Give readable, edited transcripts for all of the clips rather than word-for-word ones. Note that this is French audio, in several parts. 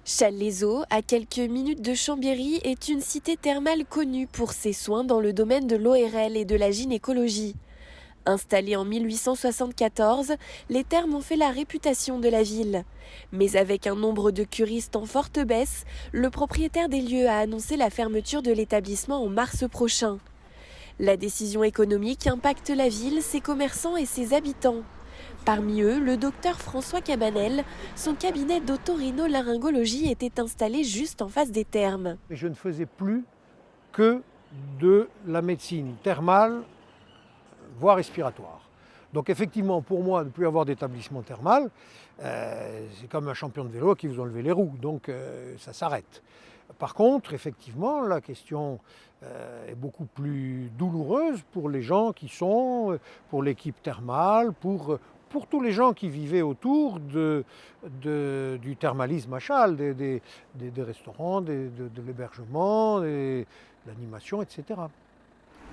Challes-les-Eaux, à quelques minutes de Chambéry, est une cité thermale connue pour ses soins dans le domaine de l'ORL et de la gynécologie. Installées en 1874, les thermes ont fait la réputation de la ville. Mais avec un nombre de curistes en forte baisse, le propriétaire des lieux a annoncé la fermeture de l'établissement en mars prochain. La décision économique impacte la ville, ses commerçants et ses habitants. Parmi eux, le docteur François Cabanel. Son cabinet d'otorhinolaryngologie était installé juste en face des thermes. Je ne faisais plus que de la médecine thermale, voire respiratoire. Donc effectivement, pour moi, ne plus avoir d'établissement thermal, c'est comme un champion de vélo qui vous enlève les roues, donc ça s'arrête. Par contre, effectivement, la question est beaucoup plus douloureuse pour les gens qui sont, pour l'équipe thermale, pour tous les gens qui vivaient autour du thermalisme à Châles, des restaurants, de l'hébergement, de l'animation, etc.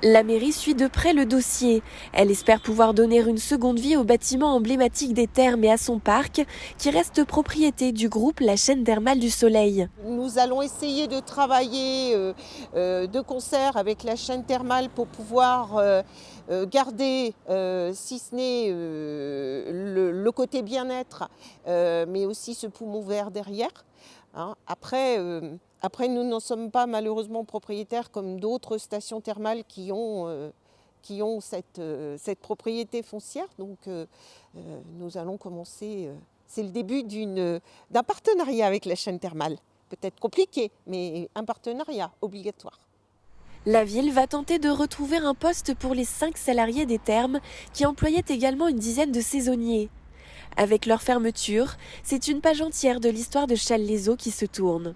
La mairie suit de près le dossier. Elle espère pouvoir donner une seconde vie au bâtiment emblématique des thermes et à son parc, qui reste propriété du groupe La Chaîne Thermale du Soleil. Nous allons essayer de travailler de concert avec la chaîne thermale pour pouvoir garder, si ce n'est le côté bien-être, mais aussi ce poumon vert derrière. Après, nous n'en sommes pas malheureusement propriétaires comme d'autres stations thermales qui ont cette propriété foncière. Donc nous allons commencer, c'est le début d'un partenariat avec la chaîne thermale. Peut-être compliqué, mais un partenariat obligatoire. La ville va tenter de retrouver un poste pour les 5 salariés des thermes qui employaient également une dizaine de saisonniers. Avec leur fermeture, c'est une page entière de l'histoire de Challes-les-Eaux qui se tourne.